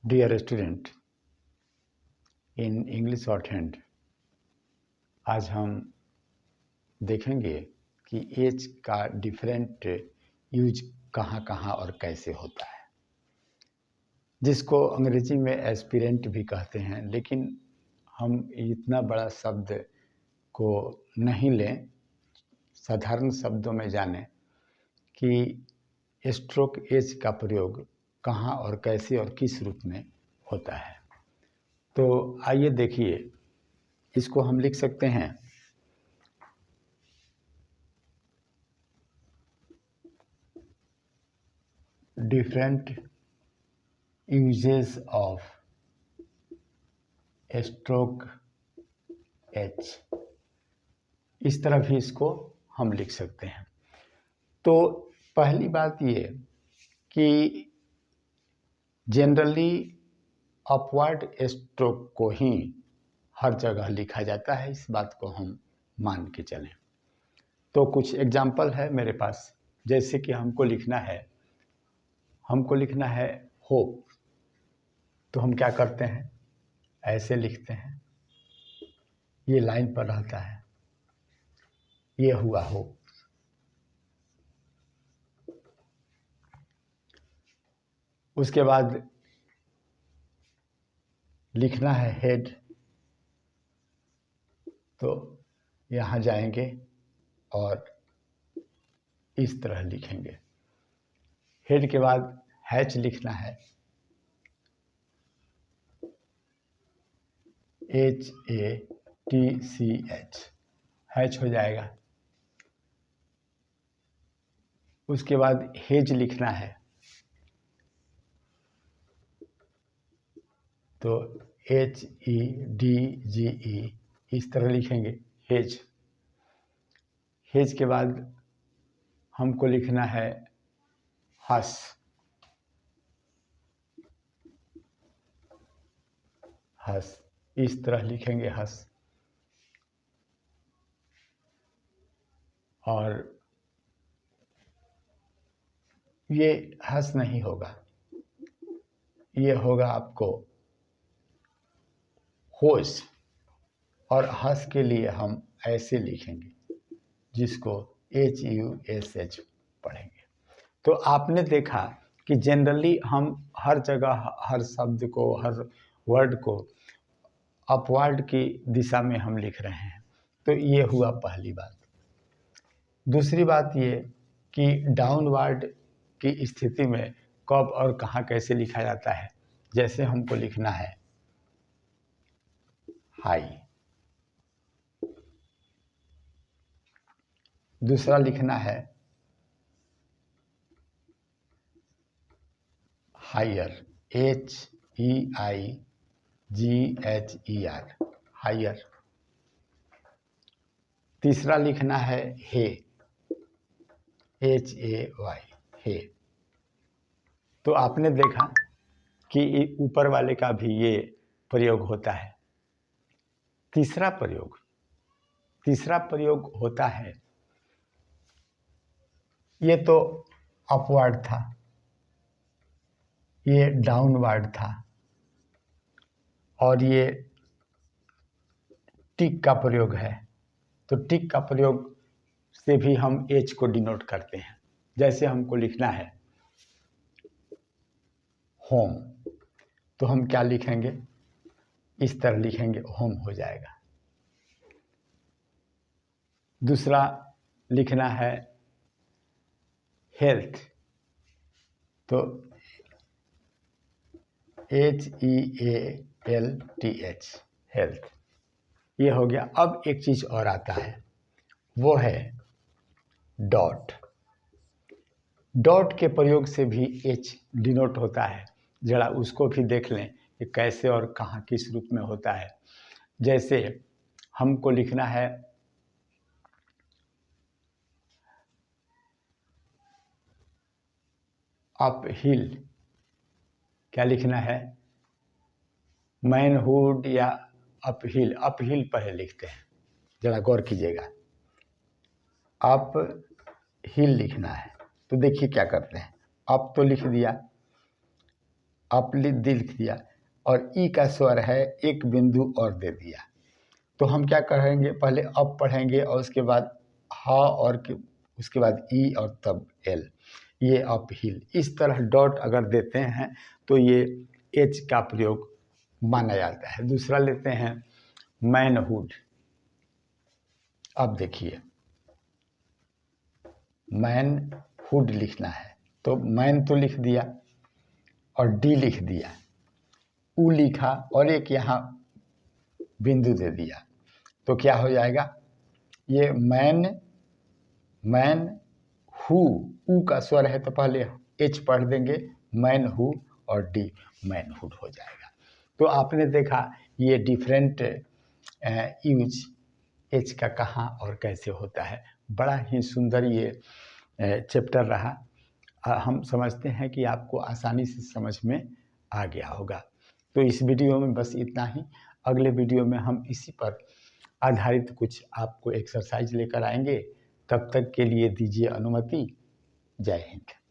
Dear student, in English shorthand आज हम देखेंगे कि एज का डिफरेंट यूज कहाँ कहाँ और कैसे होता है, जिसको अंग्रेजी में एस्पिरेंट भी कहते हैं। लेकिन हम इतना बड़ा शब्द को नहीं लें, साधारण शब्दों में जानें कि स्ट्रोक एज का प्रयोग कहाँ और कैसे और किस रूप में होता है। तो आइए देखिए, इसको हम लिख सकते हैं different uses of stroke H. इस तरह भी इसको हम लिख सकते हैं। तो पहली बात ये कि जनरली अपवर्ड स्ट्रोक को ही हर जगह लिखा जाता है, इस बात को हम मान के चलें। तो कुछ एग्जाम्पल है मेरे पास, जैसे कि हमको लिखना है होप, तो हम क्या करते हैं, ऐसे लिखते हैं, ये लाइन पर रहता है, ये हुआ होप। उसके बाद लिखना है हेड, तो यहाँ जाएंगे और इस तरह लिखेंगे। हेड के बाद हैच लिखना है, HATCH, हैच हो जाएगा। उसके बाद हेज लिखना है, तो HEDGE, इस तरह लिखेंगे हेज। हेज के बाद हमको लिखना है हस, हस, इस तरह लिखेंगे हस। और ये हस नहीं होगा, ये होगा आपको होश, और हस के लिए हम ऐसे लिखेंगे, जिसको HUSH पढ़ेंगे। तो आपने देखा कि जनरली हम हर जगह हर शब्द को, हर वर्ड को अपवर्ड की दिशा में हम लिख रहे हैं। तो ये हुआ पहली बात। दूसरी बात ये कि डाउनवर्ड की स्थिति में कब और कहाँ कैसे लिखा जाता है। जैसे हमको लिखना है हाई, दूसरा लिखना है हायर, HEIGHER, हायर। तीसरा लिखना है हे, HAY, हे। तो आपने देखा कि ऊपर वाले का भी ये प्रयोग होता है। तीसरा प्रयोग होता है, ये तो अपवर्ड था, ये डाउनवर्ड था, और ये टिक का प्रयोग है। तो टिक का प्रयोग से भी हम एज को डिनोट करते हैं। जैसे हमको लिखना है होम, तो हम क्या लिखेंगे, इस तरह लिखेंगे, होम हो जाएगा। दूसरा लिखना है हेल्थ, तो HEALTH, हेल्थ, ये हो गया। अब एक चीज और आता है, वो है डॉट। डॉट के प्रयोग से भी एच डिनोट होता है। जरा उसको भी देख लें कि कैसे और कहाँ किस रूप में होता है। जैसे हमको लिखना है अप हिल, क्या लिखना है, मैनहुड या अप हिल पहले लिखते हैं, जरा गौर कीजिएगा। अप हिल लिखना है, तो देखिए क्या करते हैं, अप तो लिख दिया, अप लिख दिया, और ई का स्वर है एक बिंदु और दे दिया। तो हम क्या करेंगे, पहले अप पढ़ेंगे और उसके बाद ह और उसके बाद ई और तब एल, ये अप हिल। इस तरह डॉट अगर देते हैं तो ये एच का प्रयोग माना जाता है। दूसरा लेते हैं मैनहुड। अब देखिए मैनहुड लिखना है तो मैन तो लिख दिया और डी लिख दिया, ऊ लिखा और एक यहाँ बिंदु दे दिया, तो क्या हो जाएगा, ये मैन हु, ऊ का स्वर है तो पहले एच पढ़ देंगे, मैन हु, और डी मैनहुड हो जाएगा। तो आपने देखा ये डिफरेंट यूज एच का कहाँ और कैसे होता है। बड़ा ही सुंदर ये चैप्टर रहा। हम समझते हैं कि आपको आसानी से समझ में आ गया होगा। तो इस वीडियो में बस इतना ही। अगले वीडियो में हम इसी पर आधारित कुछ आपको एक्सरसाइज लेकर आएंगे। तब तक के लिए दीजिए अनुमति। जय हिंद।